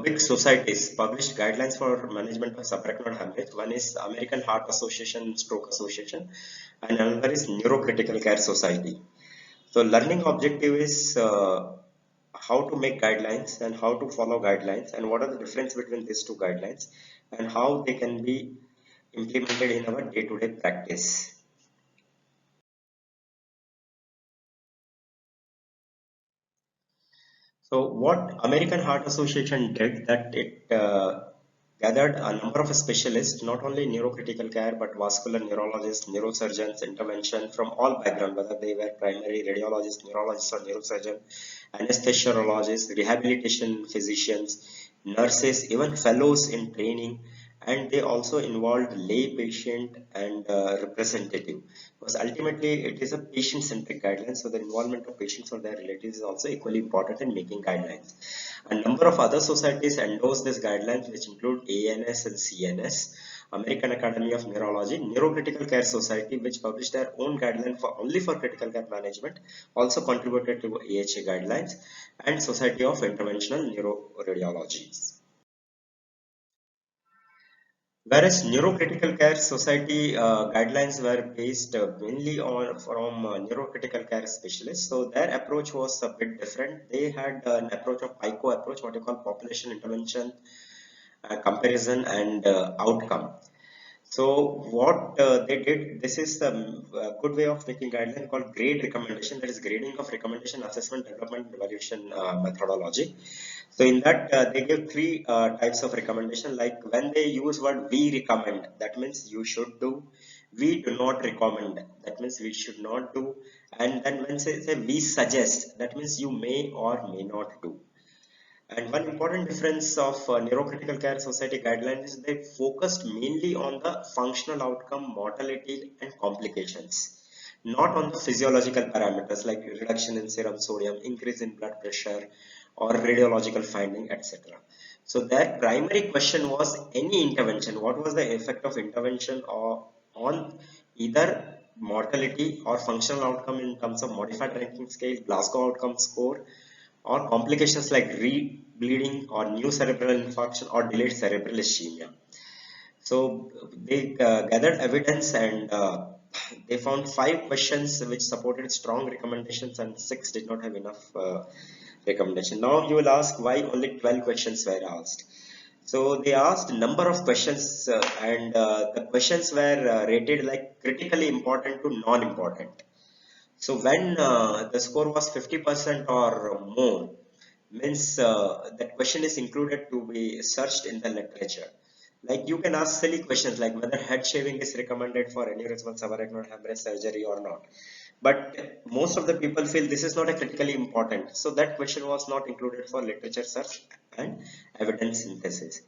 big societies published guidelines for management of subarachnoid hemorrhage. One is American Heart Association, Stroke Association, and another is Neurocritical Care Society. So learning objective is how to make guidelines and how to follow guidelines and what are the difference between these two guidelines and how they can be implemented in our day-to-day practice. So what American Heart Association did that it gathered a number of specialists, not only neurocritical care but vascular neurologists, neurosurgeons, intervention from all background, whether they were primary radiologists, neurologists or neurosurgeon, anesthesiologists, rehabilitation physicians, nurses, even fellows in training, and they also involved lay patient and representative, because ultimately it is a patient-centric guideline, so the involvement of patients or their relatives is also equally important in making guidelines. A number of other societies endorse these guidelines, which include ANS and CNS, American Academy of Neurology, Neurocritical Care Society, which published their own guideline for only for critical care management, also contributed to AHA guidelines, and Society of Interventional Neuroradiology. Whereas Neurocritical Care Society guidelines were based mainly on from neurocritical care specialists, so their approach was a bit different. They had an approach of PICO approach, what you call population intervention, comparison, and outcome. So what they did, this is the good way of making guideline called grade recommendation, that is grading of recommendation, assessment, development, evaluation methodology. So in that they give three types of recommendation. Like when they use word we recommend, that means you should do. We do not recommend, that means we should not do. And then when they say we suggest, that means you may or may not do. And one important difference of Neurocritical Care Society guidelines is they focused mainly on the functional outcome, mortality, and complications, not on the physiological parameters like reduction in serum sodium, increase in blood pressure, or radiological finding, etc. So their primary question was any intervention. What was the effect of intervention or on either mortality or functional outcome in terms of modified ranking scale, Glasgow outcome score, or complications like rebleeding or new cerebral infarction or delayed cerebral ischemia. So they gathered evidence and they found 5 questions which supported strong recommendations and 6 did not have enough recommendation. Now you will ask why only 12 questions were asked. So they asked a number of questions and the questions were rated like critically important to non-important. So when the score was 50% or more, means that question is included to be searched in the literature. Like you can ask silly questions like whether head shaving is recommended for aneurysmal subarachnoid hemorrhage surgery or not. But most of the people feel this is not a critically important. So that question was not included for literature search and evidence synthesis.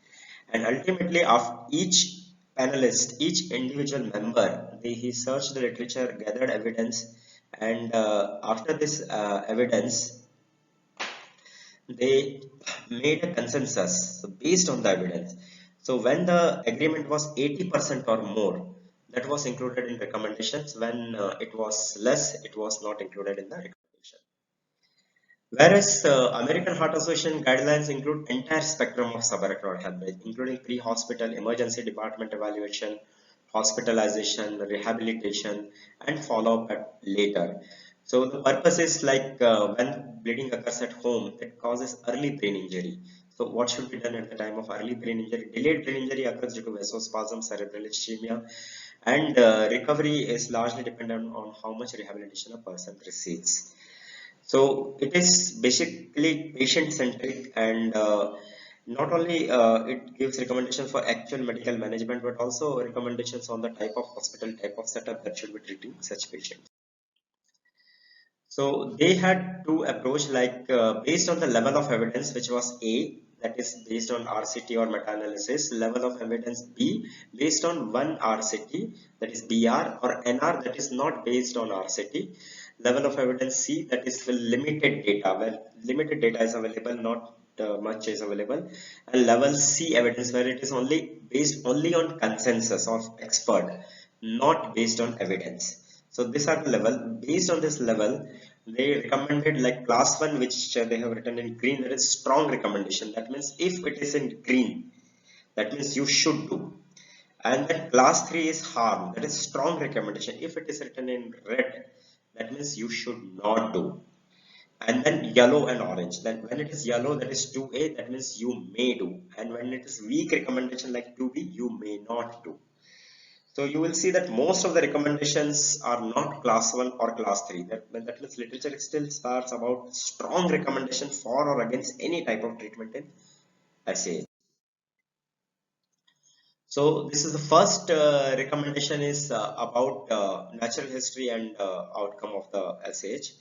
And ultimately, after each panelist, each individual member, he searched the literature, gathered evidence, and after this evidence, they made a consensus based on the evidence. So when the agreement was 80% or more, that was included in recommendations. When it was less, it was not included in the recommendation. Whereas American Heart Association guidelines include entire spectrum of subarachnoid hemorrhage, including pre-hospital emergency department evaluation, hospitalization, rehabilitation, and follow-up at later. So the purpose is like when bleeding occurs at home, it causes early brain injury. So what should be done at the time of early brain injury? Delayed brain injury occurs due to vasospasm, cerebral ischemia, and recovery is largely dependent on how much rehabilitation a person receives. So it is basically patient centric and not only it gives recommendations for actual medical management but also recommendations on the type of hospital, type of setup that should be treating such patients. So they had two approach like based on the level of evidence, which was A, that is based on RCT or meta-analysis, level of evidence B based on one RCT, that is BR, or NR, that is not based on RCT, level of evidence C, that is with limited data, where limited data is available, not much is available, and level C evidence, where it is only based only on consensus of expert, not based on evidence. So these are the level. Based on this level, they recommended like class 1, which they have written in green, that is strong recommendation. That means if it is in green, that means you should do. And then class 3 is harm, that is strong recommendation. If it is written in red, that means you should not do. And then yellow and orange, then when it is yellow, that is 2A, that means you may do. And when it is weak recommendation like 2B, you may not do. So you will see that most of the recommendations are not class 1 or class 3. That means literature still starts about strong recommendation for or against any type of treatment in SAH. So this is the first recommendation is about natural history and outcome of the SAH.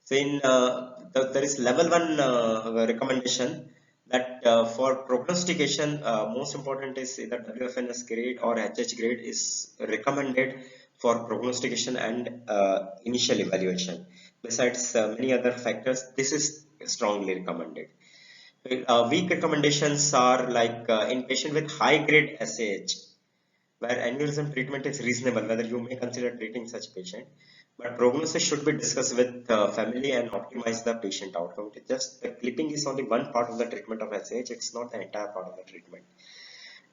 So in there is level 1 recommendation that for prognostication, most important is either WFNS grade or HH grade is recommended for prognostication and initial evaluation. Besides many other factors, this is strongly recommended. Weak recommendations are like in patient with high grade SAH, where aneurysm treatment is reasonable, whether you may consider treating such patient, but prognosis should be discussed with family and optimize the patient outcome. It just the clipping is only one part of the treatment of SAH; it's not the entire part of the treatment.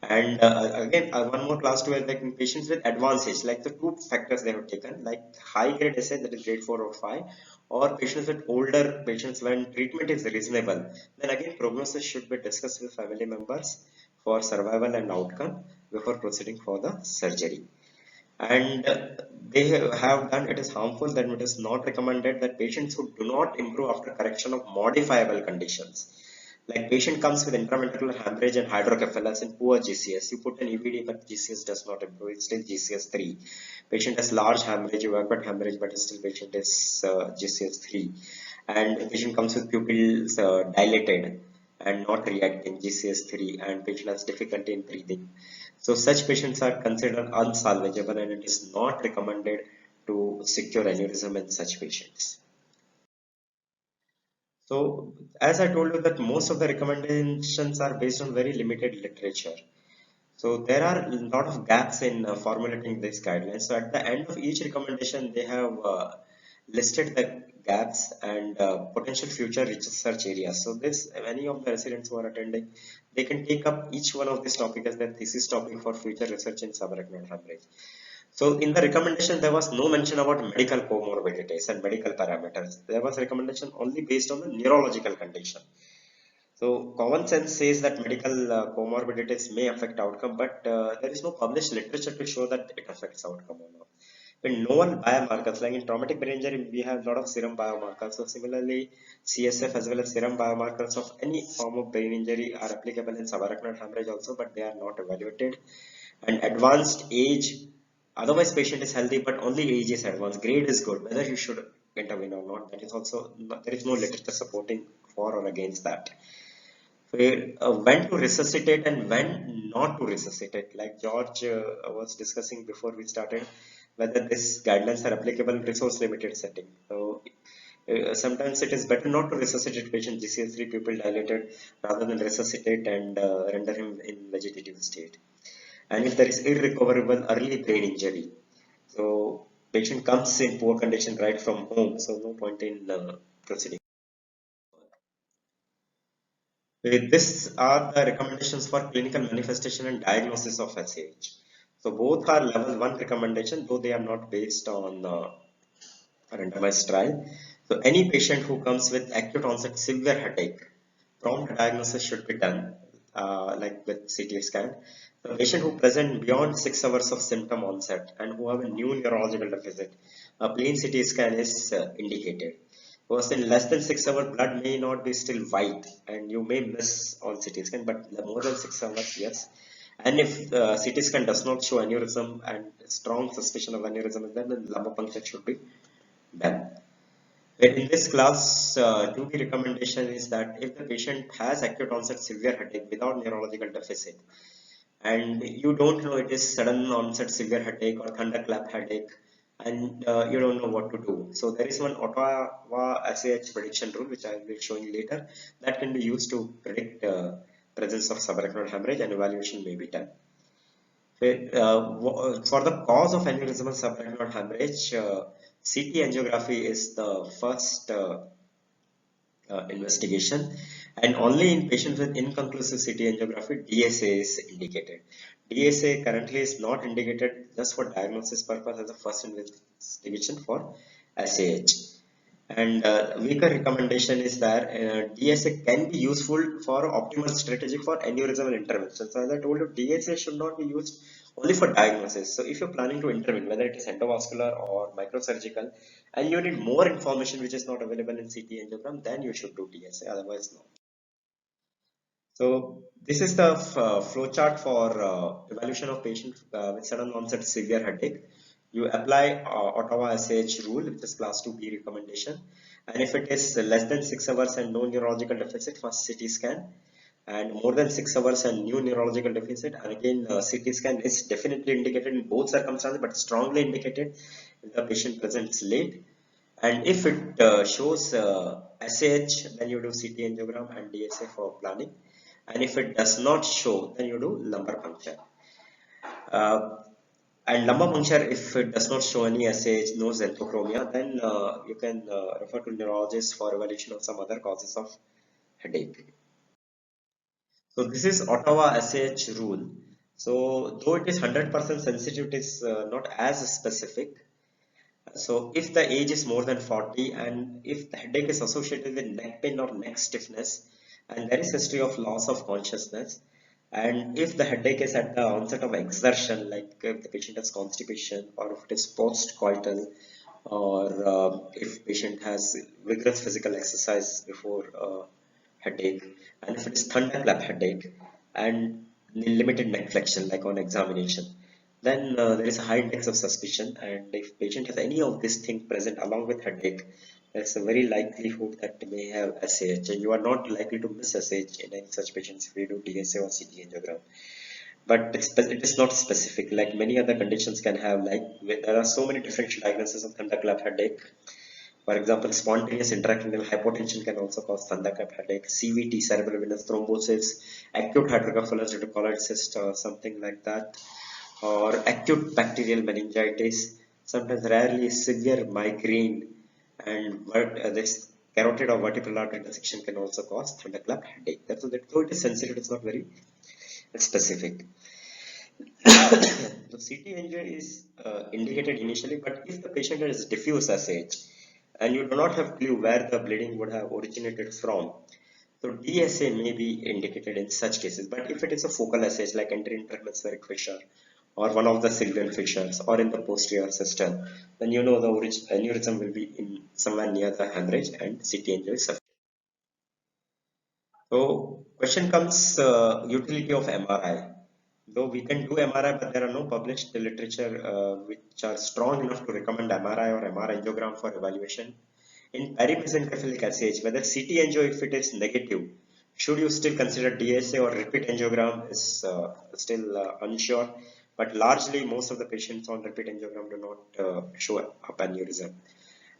And again, one more class 2 is like in patients with advanced age, like the two factors they have taken, like high grade SAH, that is grade 4 or 5, or patients with older patients when treatment is reasonable. Then again, prognosis should be discussed with family members for survival and outcome before proceeding for the surgery. And they have done it is harmful, then it is not recommended that patients who do not improve after correction of modifiable conditions, like patient comes with intraventricular hemorrhage and hydrocephalus in poor GCS. You put an EVD, but GCS does not improve. It's still GCS 3. Patient has large hemorrhage, evacuate hemorrhage, but still patient is GCS 3. And patient comes with pupils dilated and not reacting, GCS 3, and patient has difficulty in breathing. So such patients are considered unsalvageable, and it is not recommended to secure aneurysm in such patients. So as I told you that most of the recommendations are based on very limited literature. So there are a lot of gaps in formulating these guidelines. So at the end of each recommendation, they have listed the gaps and potential future research areas. So this, any of the residents who are attending, they can take up each one of these topics as their thesis topic for future research in subarachnoid hemorrhage. So in the recommendation, there was no mention about medical comorbidities and medical parameters. There was recommendation only based on the neurological condition. So common sense says that medical comorbidities may affect outcome, but there is no published literature to show that it affects outcome or not. In known biomarkers, like in traumatic brain injury, we have a lot of serum biomarkers. So similarly, CSF as well as serum biomarkers of any form of brain injury are applicable in subarachnoid hemorrhage also, but they are not evaluated. And advanced age, otherwise patient is healthy, but only age is advanced. Grade is good, whether you should intervene or not. That is also there is no literature supporting for or against that. Where when to resuscitate and when not to resuscitate, like George was discussing before we started, whether these guidelines are applicable in resource limited setting. So sometimes it is better not to resuscitate patient GCS3 pupil dilated rather than resuscitate and render him in vegetative state. And if there is irrecoverable early brain injury, so patient comes in poor condition right from home, so no point in proceeding. These are the recommendations for clinical manifestation and diagnosis of SAH. So both are level 1 recommendation, though they are not based on randomized trial. So any patient who comes with acute onset severe headache, prompt diagnosis should be done, like with CT scan. The patient who present beyond 6 hours of symptom onset and who have a new neurological deficit, a plain CT scan is indicated. Because in less than 6 hours, blood may not be still white and you may miss on CT scan, but more than 6 hours, yes. And if CT scan does not show aneurysm and strong suspicion of aneurysm is there, then lumbar puncture should be done. In this class, 2B recommendation is that if the patient has acute onset severe headache without neurological deficit, and you don't know it is sudden onset severe headache or thunderclap headache, and you don't know what to do. So there is one Ottawa SAH prediction rule, which I will be showing later, that can be used to predict presence of subarachnoid hemorrhage, and evaluation may be done. For the cause of aneurysmal subarachnoid hemorrhage, CT angiography is the first investigation, and only in patients with inconclusive CT angiography DSA is indicated. DSA currently is not indicated just for diagnosis purpose as a first investigation for SAH. And weaker recommendation is that DSA can be useful for optimal strategy for aneurysmal intervention. So as I told you, DSA should not be used only for diagnosis. So if you're planning to intervene, whether it is endovascular or microsurgical, and you need more information which is not available in CT angiogram, then you should do DSA, otherwise no. So this is the flow chart for evaluation of patients with sudden onset severe headache. You apply Ottawa SAH rule, which is class 2B recommendation. And if it is less than 6 hours and no neurological deficit, first CT scan. And more than 6 hours and new neurological deficit, and again CT scan is definitely indicated in both circumstances, but strongly indicated if the patient presents late. And if it shows SAH, then you do CT angiogram and DSA for planning. And if it does not show, then you do lumbar puncture. Uh, and lumbar puncture, if it does not show any SAH, no xanthochromia, then you can refer to neurologist for evaluation of some other causes of headache. So this is Ottawa SAH rule. So though it is 100% sensitive, it is not as specific. So if the age is more than 40 and if the headache is associated with neck pain or neck stiffness and there is history of loss of consciousness, and if the headache is at the onset of exertion, like if the patient has constipation or if it is post-coital, or if patient has vigorous physical exercise before headache, and if it is thunderclap headache and limited neck flexion like on examination, then there is a high index of suspicion, and if patient has any of these things present along with headache, there's a very likelihood that they may have SAH, and you are not likely to miss SAH in any such patients if you do DSA or CT angiogram. But it is not specific, like many other conditions can have, like there are so many differential diagnoses of thunderclap headache. For example, spontaneous intracranial hypotension can also cause thunderclap headache, CVT, cerebral venous thrombosis, acute hydrocephalus due to colloid cyst or something like that, or acute bacterial meningitis, sometimes rarely severe migraine, and this carotid or vertebral artery dissection can also cause thunderclap headache. That's so that though it is sensitive, it's not very specific. The CT angio is indicated initially, but if the patient has diffuse SH and you do not have clue where the bleeding would have originated from, so DSA may be indicated in such cases. But if it is a focal SH like intrahemispheric fissure or one of the sylvian fissures or in the posterior system, then you know the aneurysm will be in somewhere near the hemorrhage and CT angio is sufficient. So question comes utility of MRI. Though we can do MRI, but there are no published literature which are strong enough to recommend MRI or MR angiogram for evaluation. In perimesencephalic SAH, whether CT angio, if it is negative, should you still consider DSA or repeat angiogram is still unsure. But largely, most of the patients on repeat angiogram do not show up aneurysm.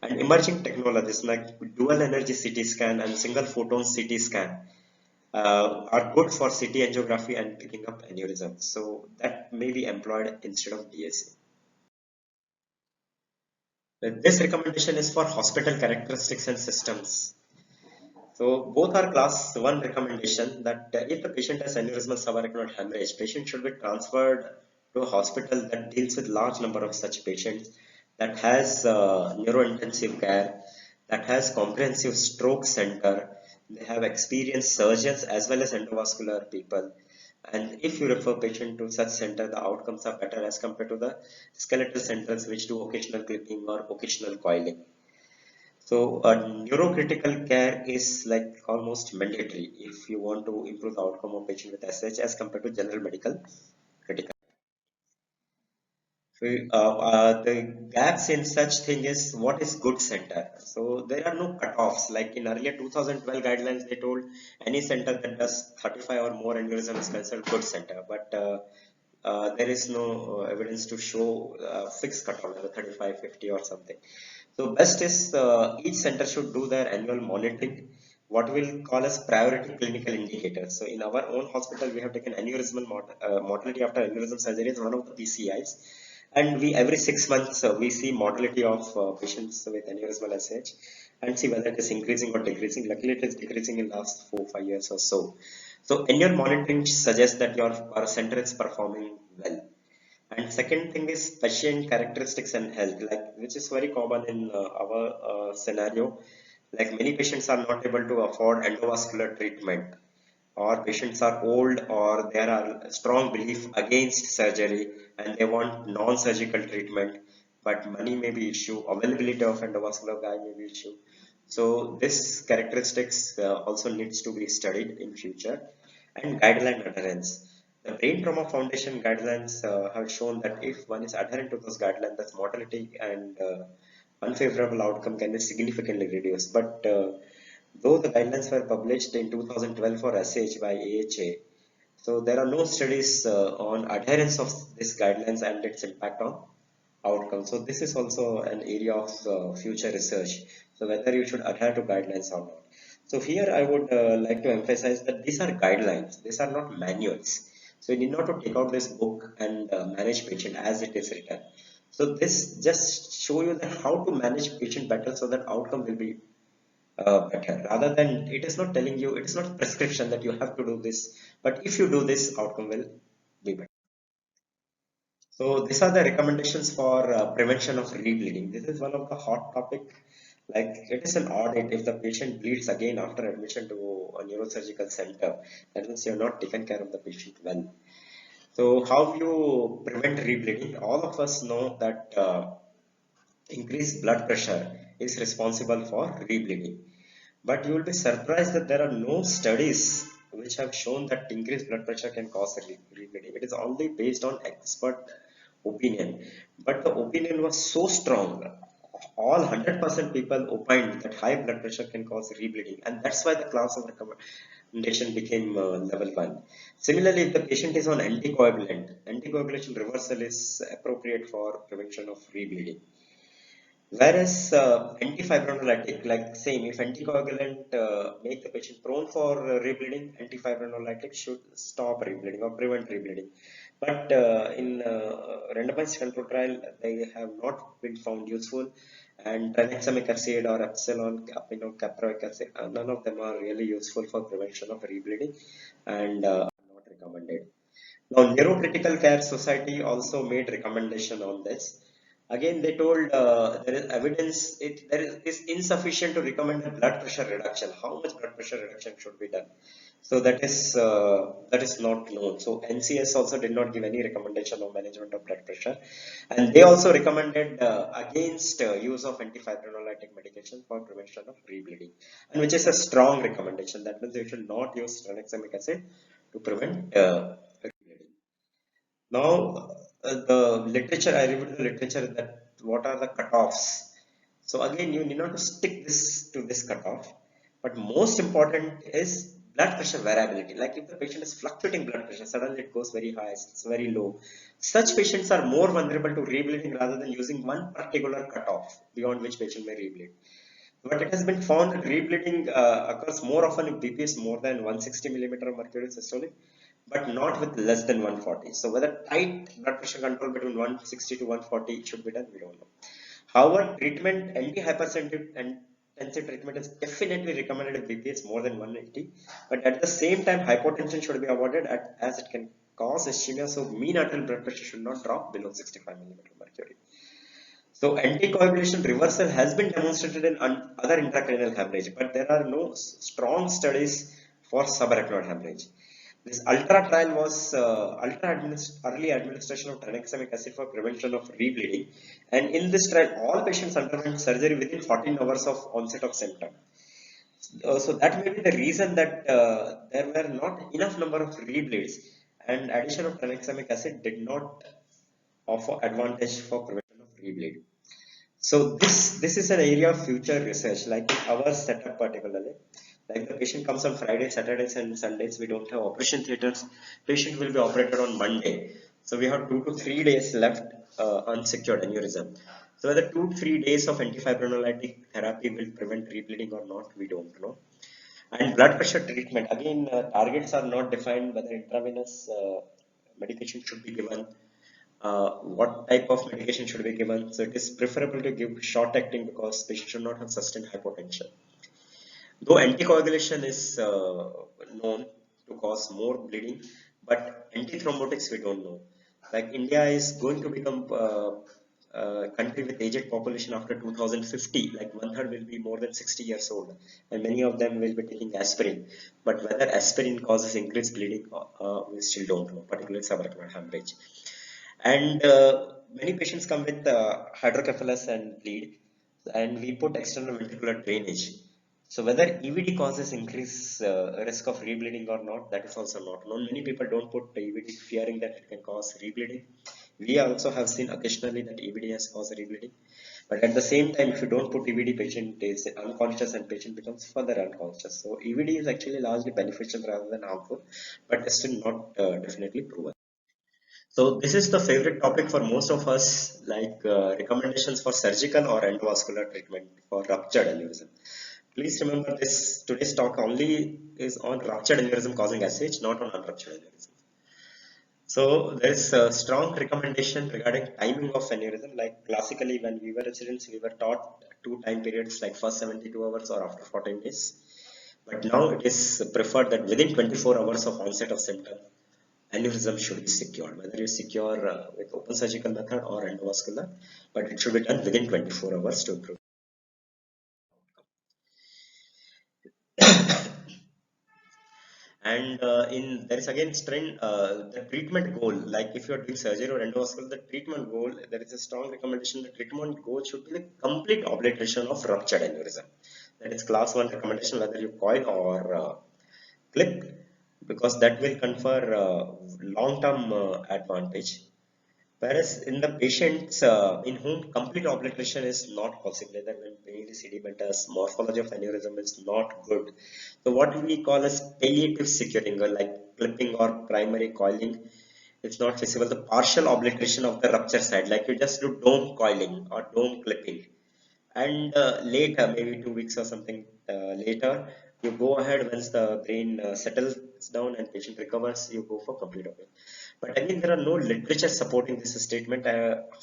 And emerging technologies like dual energy CT scan and single photon CT scan are good for CT angiography and picking up aneurysm. So that may be employed instead of DSA. This recommendation is for hospital characteristics and systems. So both are class 1 recommendation that if the patient has aneurysmal subarachnoid hemorrhage, patient should be transferred to a hospital that deals with large number of such patients, that has neurointensive care, that has comprehensive stroke center. They have experienced surgeons as well as endovascular people. And if you refer patient to such center, the outcomes are better as compared to the skeletal centers which do occasional clipping or occasional coiling. So neurocritical care is like almost mandatory if you want to improve the outcome of patient with SH as compared to general medical critical. So, the gaps in such thing is what is good center. So there are no cutoffs. Like in earlier 2012 guidelines, they told any center that does 35 or more aneurysm is considered good center. But there is no evidence to show fixed cutoff, like 35, 50 or something. So best is each center should do their annual monitoring, what we'll call as priority clinical indicators. So in our own hospital, we have taken aneurysmal mortality after aneurysm surgery as one of the PCIs. And we every 6 months we see mortality of patients with aneurysmal SAH and see whether it is increasing or decreasing. Luckily, it is decreasing in last 4 5 years or so. So annual monitoring suggests that your center is performing well. And second thing is patient characteristics and health, like which is very common in our scenario. Like many patients are not able to afford endovascular treatment, or patients are old, or there are strong belief against surgery and they want non-surgical treatment, but money may be issue, availability of endovascular guide may be issue. So this characteristics also needs to be studied in future. And guideline adherence. The Brain Trauma Foundation guidelines have shown that if one is adherent to those guidelines, that mortality and unfavorable outcome can be significantly reduced. But though the guidelines were published in 2012 for SAH by AHA, so there are no studies on adherence of these guidelines and its impact on outcome. So this is also an area of future research. So whether you should adhere to guidelines or not. So here I would like to emphasize that these are guidelines. These are not manuals. So you need not to take out this book and manage patient as it is written. So this just show you that how to manage patient better so that outcome will be better. Rather than it is not telling you, it is not prescription that you have to do this, but if you do this, outcome will be better. So these are the recommendations for prevention of rebleeding. This is one of the hot topic. Like it is an audit if the patient bleeds again after admission to a neurosurgical center. That means you have not taken care of the patient well. So how you prevent rebleeding? All of us know that increased blood pressure is responsible for rebleeding. But you will be surprised that there are no studies which have shown that increased blood pressure can cause rebleeding. It is only based on expert opinion. But the opinion was so strong. All 100% people opined that high blood pressure can cause rebleeding, and that's why the class of recommendation became level 1. Similarly, if the patient is on anticoagulant, anticoagulation reversal is appropriate for prevention of rebleeding. Whereas antifibrinolytic, like same, if anticoagulant make the patient prone for rebleeding, antifibrinolytic should stop rebleeding or prevent rebleeding. But in randomized control trial, they have not been found useful. And tranexamic acid or epsilon aminocaproic acid, none of them are really useful for prevention of rebleeding and are not recommended. Now, Neurocritical Care Society also made recommendation on this. Again, they told there is evidence there is insufficient to recommend a blood pressure reduction. How much blood pressure reduction should be done? So that is not known. So NCS also did not give any recommendation on management of blood pressure, and they also recommended against use of antifibrinolytic medication for prevention of rebleeding, and which is a strong recommendation. That means you should not use tranexamic acid to prevent rebleeding. Now, the literature, I reviewed the literature that what are the cutoffs. So again, you need not to stick this to this cutoff, but most important is blood pressure variability. Like if the patient is fluctuating blood pressure, suddenly it goes very high, it's very low. Such patients are more vulnerable to rebleeding rather than using one particular cutoff beyond which patient may rebleed. But it has been found that rebleeding occurs more often if BP is more than 160 millimeter of mercury systolic, but not with less than 140. So whether tight blood pressure control between 160 to 140 should be done, we don't know. However, treatment, antihypertensive and intensive treatment is definitely recommended if BP is more than 180. But at the same time, hypotension should be avoided as it can cause ischemia. So mean arterial blood pressure should not drop below 65 millimeter mercury. So anticoagulation reversal has been demonstrated in other intracranial hemorrhage, but there are no strong studies for subarachnoid hemorrhage. This ULTRA trial was early administration of tranexamic acid for prevention of rebleeding, and in this trial, all patients underwent surgery within 14 hours of onset of symptom. So that may be the reason that there were not enough number of rebleeds, and addition of tranexamic acid did not offer advantage for prevention of rebleed. So this is an area of future research, like in our setup particularly. Like the patient comes on Friday, Saturdays, and Sundays. We don't have operation theaters. Patient will be operated on Monday. So we have 2 to 3 days left unsecured aneurysm. So whether 2 3 days of antifibrinolytic therapy will prevent rebleeding or not, we don't know. And blood pressure treatment, again, targets are not defined whether intravenous medication should be given What type of medication should be given? So it is preferable to give short acting because patient should not have sustained hypotension. Though anticoagulation is known to cause more bleeding, but antithrombotics we don't know. Like India is going to become a country with aged population after 2050. Like one third will be more than 60 years old, and many of them will be taking aspirin. But whether aspirin causes increased bleeding, we still don't know, particularly subarachnoid hemorrhage. And many patients come with hydrocephalus and bleed, and we put external ventricular drainage. So whether EVD causes increased risk of rebleeding or not, that is also not known. Many people don't put EVD fearing that it can cause rebleeding. We also have seen occasionally that EVD has caused rebleeding. But at the same time, if you don't put EVD, patient is unconscious and patient becomes further unconscious. So EVD is actually largely beneficial rather than harmful, but still not definitely proven. So this is the favorite topic for most of us, like recommendations for surgical or endovascular treatment for ruptured aneurysm. Please remember this, today's talk only is on ruptured aneurysm causing SAH, not on unruptured aneurysm. So there is a strong recommendation regarding timing of aneurysm. Like classically when we were residents, we were taught two time periods like first 72 hours or after 14 days. But now it is preferred that within 24 hours of onset of symptom, aneurysm should be secured, whether you secure with open surgical method or endovascular, but it should be done within 24 hours to improve. And in there is again strain the treatment goal, like if you are doing surgery or endovascular, the treatment goal, there is a strong recommendation. The treatment goal should be the complete obliteration of ruptured aneurysm. That is class 1 recommendation, whether you coil or clip, because that will confer long-term advantage. Whereas in the patients in whom complete obliteration is not possible, either when brain is sedimentous, morphology of aneurysm is not good. So what we call as palliative securing, or like clipping or primary coiling, is not feasible. The partial obliteration of the rupture side, like you just do dome coiling or dome clipping, and later, maybe 2 weeks or something later, you go ahead once the brain settles down and patient recovers, you go for complete operation. But again, there are no literature supporting this statement.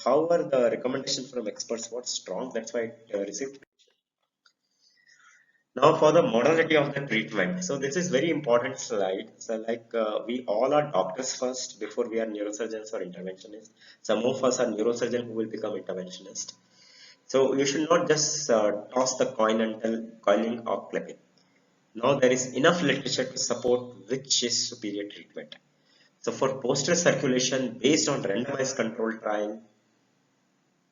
However, the recommendation from experts was strong. That's why it received. Now for the modality of the treatment. So this is very important slide. So like we all are doctors first before we are neurosurgeons or interventionists. Some of us are neurosurgeons who will become interventionists. So you should not just toss the coin and tell coiling or clipping. Now there is enough literature to support which is superior treatment. So for posterior circulation based on randomized control trial,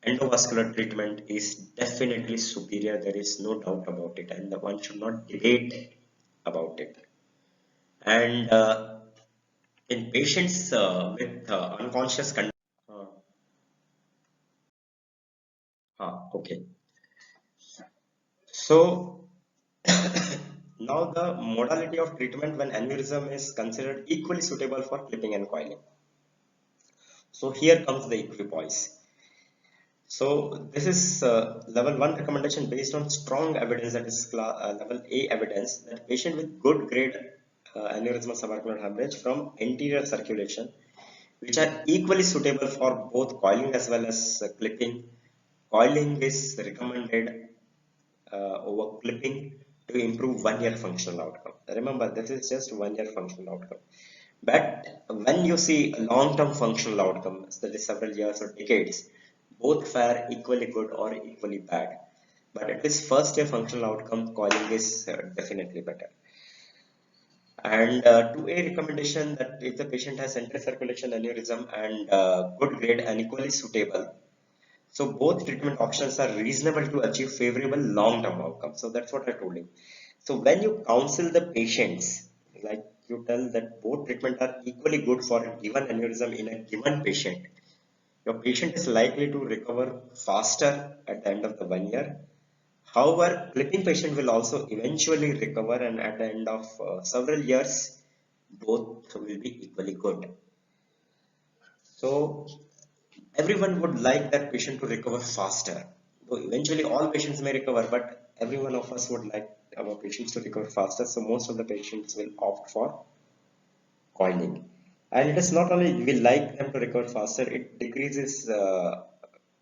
endovascular treatment is definitely superior. There is no doubt about it, and the one should not debate about it. And in patients with unconscious condition, uh, okay. So now the modality of treatment when aneurysm is considered equally suitable for clipping and coiling. So here comes the equipoise. So this is level 1 recommendation based on strong evidence, that is level A evidence, that patient with good grade aneurysmal subarachnoid hemorrhage from anterior circulation, which are equally suitable for both coiling as well as clipping. Coiling is recommended over clipping to improve 1 year functional outcome. Remember, this is just 1 year functional outcome. But when you see long-term functional outcomes, that is several years or decades, both fare equally good or equally bad. But at least first year functional outcome, coiling is definitely better. And to a recommendation that if the patient has central circulation aneurysm and good grade and equally suitable, so both treatment options are reasonable to achieve favorable long-term outcomes. So that's what I told him. So when you counsel the patients, like you tell that both treatment are equally good for a given aneurysm in a given patient, your patient is likely to recover faster at the end of the 1 year. However, clipping patient will also eventually recover, and at the end of several years, both will be equally good. So everyone would like that patient to recover faster. So eventually all patients may recover, but every one of us would like our patients to recover faster. So most of the patients will opt for coiling. And it is not only we like them to recover faster, it decreases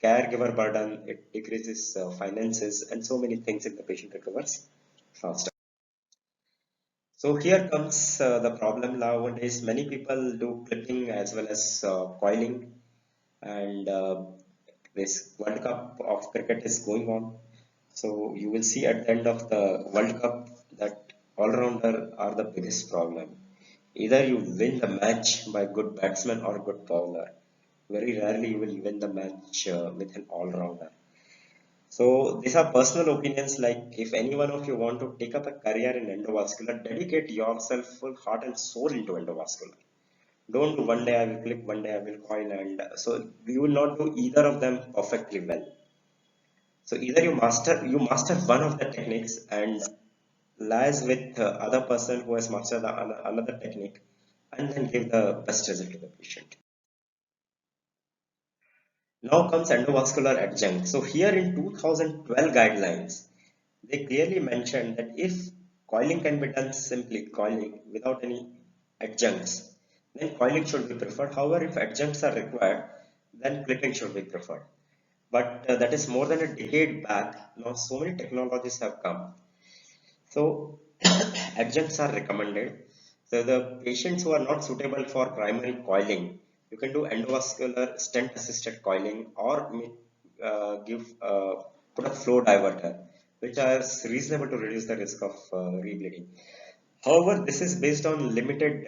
caregiver burden, it decreases finances, and so many things if the patient recovers faster. So here comes the problem nowadays. Many people do clipping as well as coiling, and this World Cup of cricket is going on. So you will see at the end of the World Cup that all-rounder are the biggest problem. Either you win the match by good batsman or good bowler. Very rarely you will win the match with an all-rounder. So these are personal opinions. Like if any one of you want to take up a career in endovascular, dedicate yourself full heart and soul into endovascular. Don't do one day I will clip, one day I will coil, and so you will not do either of them perfectly well. So either you master one of the techniques and lies with the other person who has mastered another technique, and then give the best result to the patient. Now comes endovascular adjunct. So here in 2012 guidelines, they clearly mentioned that if coiling can be done simply coiling without any adjuncts, then coiling should be preferred. However, if adjuncts are required, then clipping should be preferred. But that is more than a decade back. Now so many technologies have come. So adjuncts are recommended. So the patients who are not suitable for primary coiling, you can do endovascular stent assisted coiling or give put a flow diverter, which is reasonable to reduce the risk of rebleeding. However, this is based on limited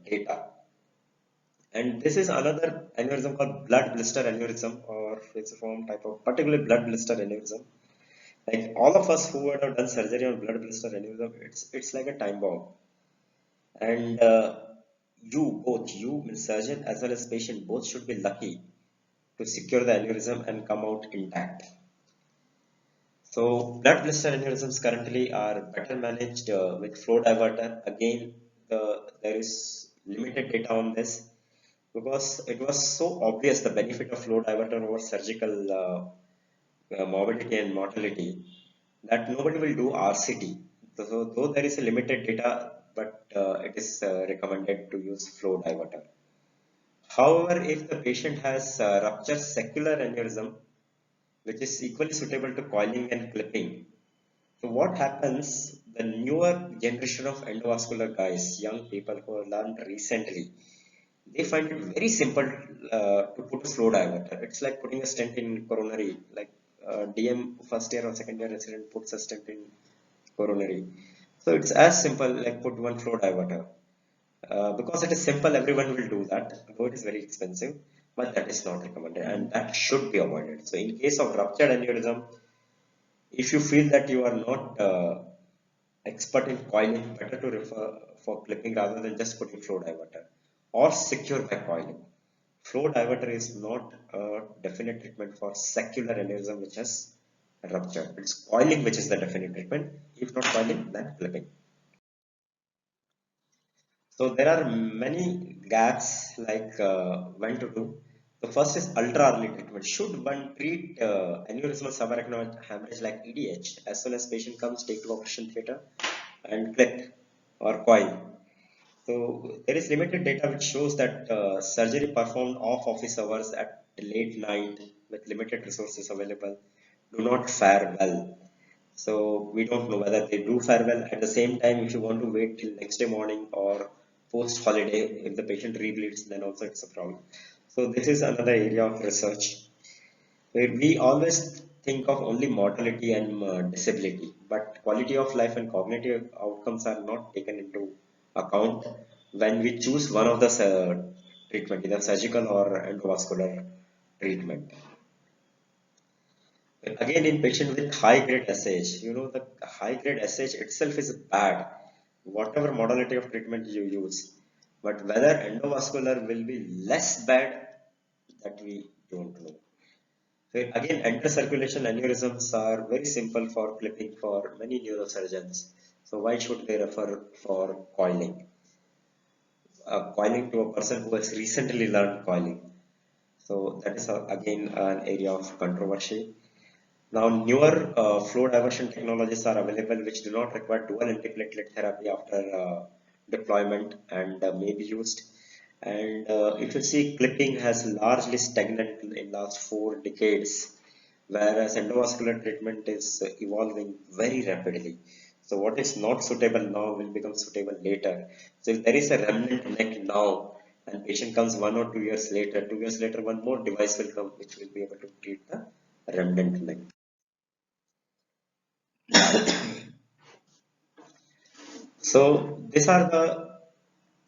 data. And this is another aneurysm called blood blister aneurysm, or it's a form type of particularly blood blister aneurysm. Like all of us who would have done surgery on blood blister aneurysm, it's like a time bomb. And you, means surgeon as well as patient, both should be lucky to secure the aneurysm and come out intact. So blood blister aneurysms currently are better managed with flow diverter. Again, there is limited data on this because it was so obvious the benefit of flow diverter over surgical morbidity and mortality that nobody will do RCT. So though there is a limited data, but it is recommended to use flow diverter. However, if the patient has ruptured secular aneurysm, which is equally suitable to coiling and clipping, so what happens? The newer generation of endovascular guys, young people who have learned recently, they find it very simple to put a flow diverter. It's like putting a stent in coronary, like DM first year or second year resident puts a stent in coronary. So it's as simple like put one flow diverter. Because it is simple, everyone will do that, though it is very expensive, but that is not recommended and that should be avoided. So in case of ruptured aneurysm, if you feel that you are not expert in coiling, better to refer for clipping rather than just putting flow diverter or secure by coiling. Flow diverter is not a definite treatment for secular aneurysm which has ruptured. It's coiling which is the definite treatment. If not coiling, then clipping. So there are many gaps like when to do. The first is ultra early treatment. Should one treat aneurysmal subarachnoid hemorrhage like EDH as soon as patient comes, take to operation theatre and clip or coil? So there is limited data which shows that surgery performed off office hours at late night with limited resources available do not fare well. So we don't know whether they do fare well. At the same time, if you want to wait till next day morning or post holiday, if the patient rebleeds, then also it's a problem. So this is another area of research where we always think of only mortality and disability, but quality of life and cognitive outcomes are not taken into account when we choose one of the treatment, either surgical or endovascular treatment. Again, in patient with high grade SAH, the high grade SAH itself is bad, whatever modality of treatment you use. But whether endovascular will be less bad, that we don't know. So again, intercirculation aneurysms are very simple for clipping for many neurosurgeons. So why should they refer for coiling? Coiling to a person who has recently learned coiling. So that is again an area of controversy. Now, newer flow diversion technologies are available which do not require dual antiplatelet therapy after deployment and may be used. And if you see, clipping has largely stagnant in last 4 decades, whereas endovascular treatment is evolving very rapidly. So what is not suitable now will become suitable later. So if there is a remnant neck now, and patient comes 1 or 2 years later, 2 years later, one more device will come which will be able to treat the remnant neck. So these are the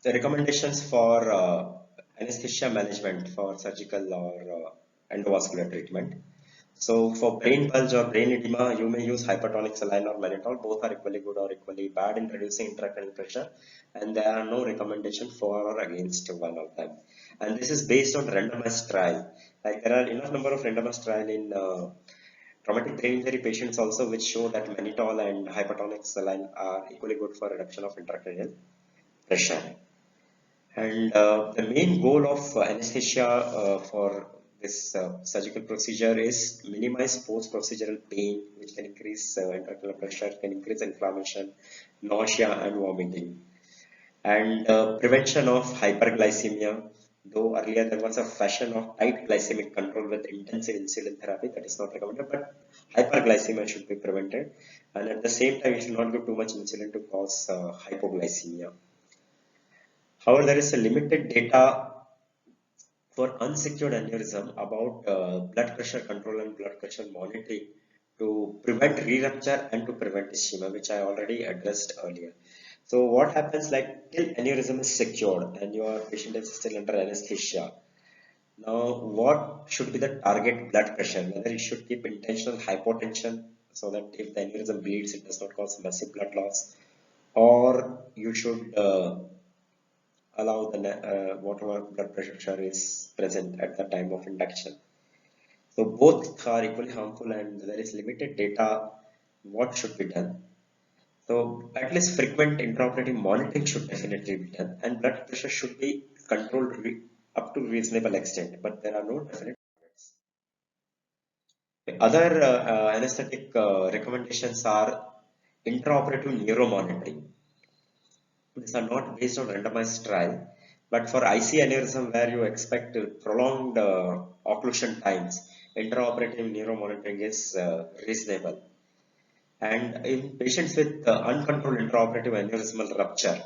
recommendations for anesthesia management for surgical or endovascular treatment. So for brain bulge or brain edema, you may use hypertonic saline or mannitol. Both are equally good or equally bad in reducing intracranial pressure, and there are no recommendation for or against one of them. And this is based on randomized trial. Like there are enough number of randomized trial in traumatic brain injury patients also, which show that mannitol and hypertonic saline are equally good for reduction of intracranial pressure. And the main goal of anesthesia for this surgical procedure is minimize post-procedural pain, which can increase intracranial pressure, can increase inflammation, nausea, and vomiting. And prevention of hyperglycemia. Though earlier there was a fashion of tight glycemic control with intensive insulin therapy, that is not recommended, but hyperglycemia should be prevented. And at the same time, you should not give too much insulin to cause hypoglycemia. However, there is a limited data for unsecured aneurysm about blood pressure control and blood pressure monitoring to prevent re-rupture and to prevent ischemia, which I already addressed earlier. So what happens, like, till aneurysm is secured and your patient is still under anesthesia. Now, what should be the target blood pressure? Whether you should keep intentional hypotension so that if the aneurysm bleeds, it does not cause massive blood loss, or you should allow the whatever blood pressure is present at the time of induction. So both are equally harmful and there is limited data what should be done. So at least frequent intraoperative monitoring should definitely be done and blood pressure should be controlled up to reasonable extent, but there are no definite targets. The other anesthetic recommendations are intraoperative neuromonitoring. These are not based on randomized trial, but for IC aneurysm where you expect prolonged occlusion times, intraoperative neuromonitoring is reasonable. And in patients with uncontrolled intraoperative aneurysmal rupture,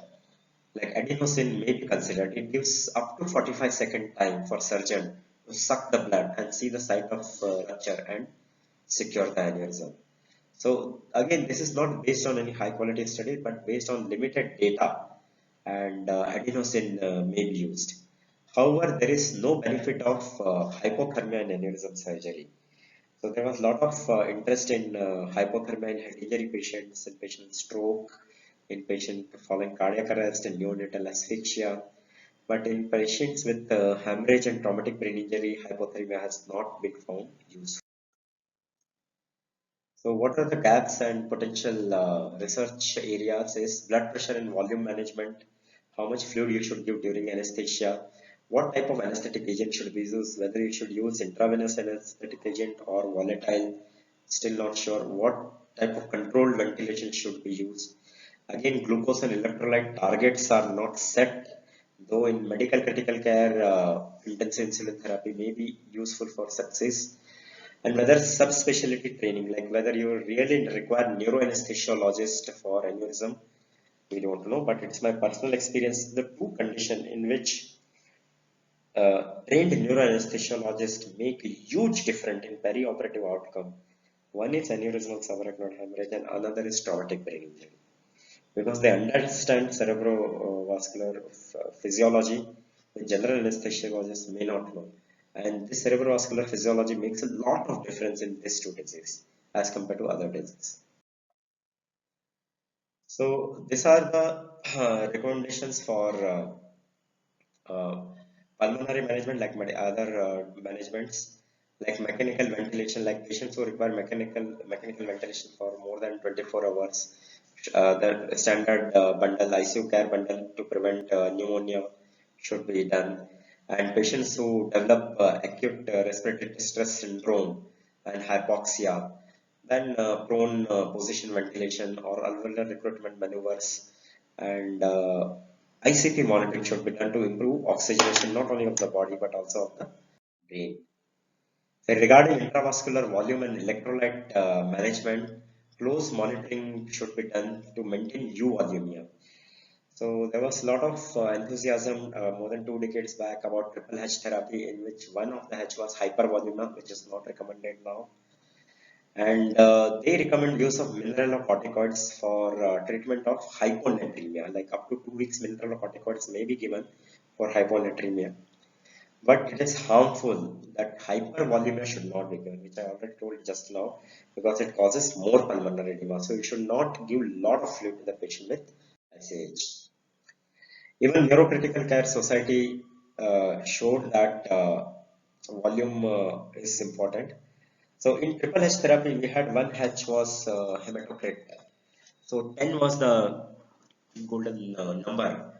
like adenosine may be considered. It gives up to 45-second time for surgeon to suck the blood and see the site of rupture and secure the aneurysm. So again, this is not based on any high quality study, but based on limited data, and adenosine may be used. However, there is no benefit of hypothermia in aneurysm surgery. So there was a lot of interest in hypothermia in head injury patients, in patient stroke, in patient following cardiac arrest, and neonatal asphyxia. But in patients with hemorrhage and traumatic brain injury, hypothermia has not been found useful. So what are the gaps and potential research areas is blood pressure and volume management, how much fluid you should give during anesthesia, what type of anesthetic agent should be used, whether you should use intravenous anesthetic agent or volatile, still not sure, what type of controlled ventilation should be used. Again, glucose and electrolyte targets are not set, though in medical critical care, intensive insulin therapy may be useful for sepsis, and whether subspecialty training, like whether you really require neuroanesthesiologist for aneurysm, we don't know, but it's my personal experience. The two conditions in which trained neuroanesthesiologists make a huge difference in perioperative outcome. One is aneurysmal subarachnoid hemorrhage and another is traumatic brain injury. Because they understand cerebrovascular physiology, which general anesthesiologists may not know. And this cerebrovascular physiology makes a lot of difference in these two diseases as compared to other diseases. So these are the recommendations for uh, pulmonary management, like other managements, like mechanical ventilation, like patients who require mechanical ventilation for more than 24 hours. The standard bundle, ICU care bundle to prevent pneumonia should be done. And patients who develop acute respiratory distress syndrome and hypoxia, then prone position ventilation or alveolar recruitment maneuvers and ICP monitoring should be done to improve oxygenation not only of the body but also of the brain. So regarding intravascular volume and electrolyte management, close monitoring should be done to maintain euvolemia. So there was a lot of enthusiasm more than 2 decades back about triple H therapy, in which one of the H was hypervolema, which is not recommended now. And they recommend use of mineralocorticoids for treatment of hyponatremia, like up to 2 weeks mineralocorticoids may be given for hyponatremia. But it is harmful that hypervolemia should not be given, which I already told just now, because it causes more pulmonary edema. So you should not give a lot of fluid to the patient with SAH. Even Neurocritical Care Society showed that volume is important. So in triple H therapy, we had one H was hematocrit. So 10 was the golden number.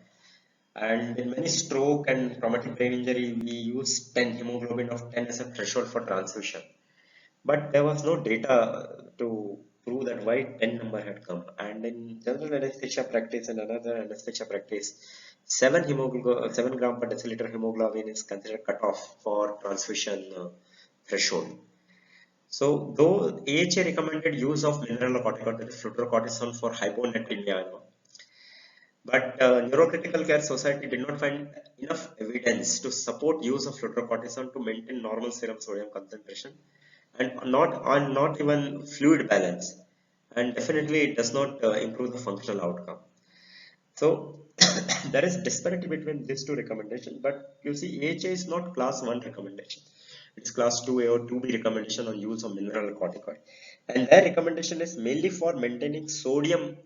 And in many stroke and traumatic brain injury, we use 10 hemoglobin of 10 as a threshold for transfusion. But there was no data to prove that why 10 number had come. And in general anesthesia practice and another anesthesia practice, 7 gram per deciliter hemoglobin is considered cutoff for transfusion threshold. So though AHA recommended use of mineralocorticoid, that is fludrocortisone for hyponatremia, but Neurocritical Care Society did not find enough evidence to support use of fludrocortisone to maintain normal serum sodium concentration and not even fluid balance. And definitely it does not improve the functional outcome. So there is disparity between these two recommendations, but you see AHA is not class 1 recommendation. It's class 2A or 2B recommendation on use of mineral corticoid. And their recommendation is mainly for maintaining sodium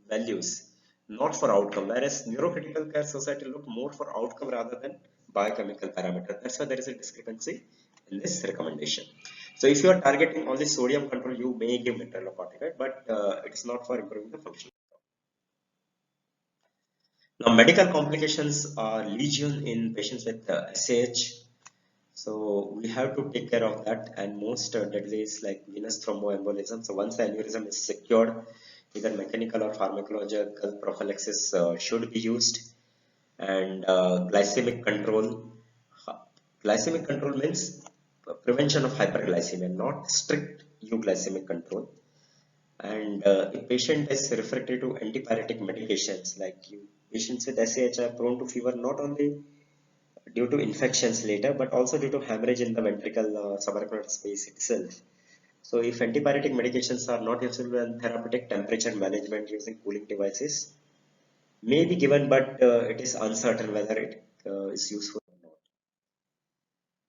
values, not for outcome. Whereas Neurocritical Care Society looked more for outcome rather than biochemical parameter. That's why there is a discrepancy in this recommendation. So if you are targeting only sodium control, you may give mineral corticoid, but it's not for improving the function. Now, medical complications are legion in patients with SAH. So we have to take care of that, and most deadly is like venous thromboembolism. So once the aneurysm is secured, either mechanical or pharmacological prophylaxis should be used, and glycemic control. Glycemic control means prevention of hyperglycemia, not strict euglycemic control. And if patient is refractory to antipyretic medications, like you, patients with SAH are prone to fever not only due to infections later, but also due to hemorrhage in the ventricle subarachnoid space itself. So if antipyretic medications are not useful, then therapeutic temperature management using cooling devices may be given, but it is uncertain whether it is useful or not.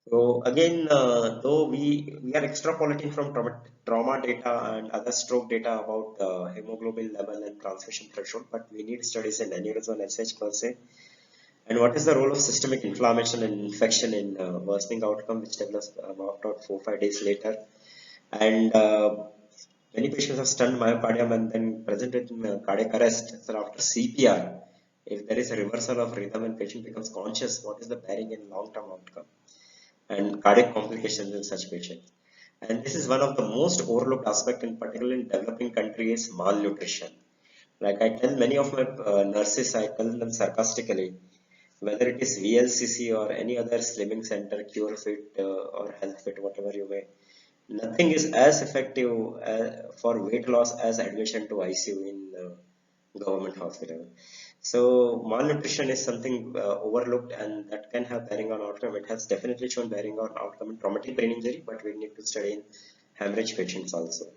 So again, though we are extrapolating from trauma data and other stroke data about hemoglobin level and transfusion threshold, but we need studies in aneurysm and SH per se. And what is the role of systemic inflammation and infection in worsening outcome, which develops after 4-5 days later? And many patients have stunned myocardium and then presented in cardiac arrest. So after CPR, if there is a reversal of rhythm and patient becomes conscious, what is the bearing in long-term outcome and cardiac complications in such patients? And this is one of the most overlooked aspect, in particular in developing countries, malnutrition. Like I tell many of my nurses, I tell them sarcastically, whether it is VLCC or any other slimming center, CureFit or HealthFit, whatever you may, nothing is as effective for weight loss as admission to ICU in government hospital. So malnutrition is something overlooked, and that can have bearing on outcome. It has definitely shown bearing on outcome in traumatic brain injury, but we need to study in hemorrhage patients also.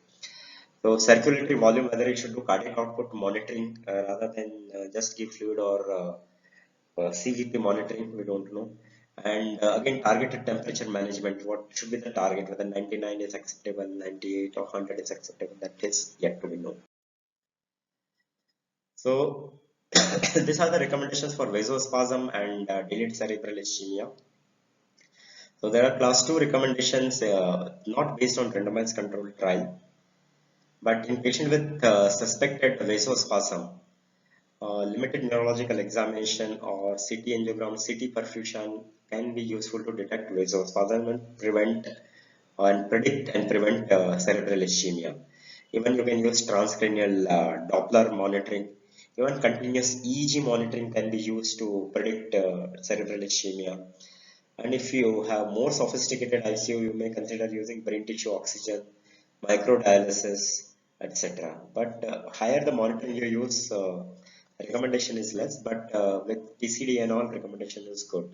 So circulatory volume, whether it should do cardiac output monitoring rather than just give fluid or CVP monitoring, we don't know. And again, targeted temperature management, what should be the target, whether 99 is acceptable, 98 or 100 is acceptable, that is yet to be known. So these are the recommendations for vasospasm and delayed cerebral ischemia. So there are class 2 recommendations not based on randomized controlled trial, but in patient with suspected vasospasm, limited neurological examination or CT angiogram, CT perfusion can be useful to detect vasospasm and prevent and predict and prevent cerebral ischemia. Even you can use transcranial Doppler monitoring. Even continuous EEG monitoring can be used to predict cerebral ischemia. And if you have more sophisticated ICU, you may consider using brain tissue oxygen, microdialysis, etc. But higher the monitoring you use, recommendation is less. But with TCD and all, recommendation is good.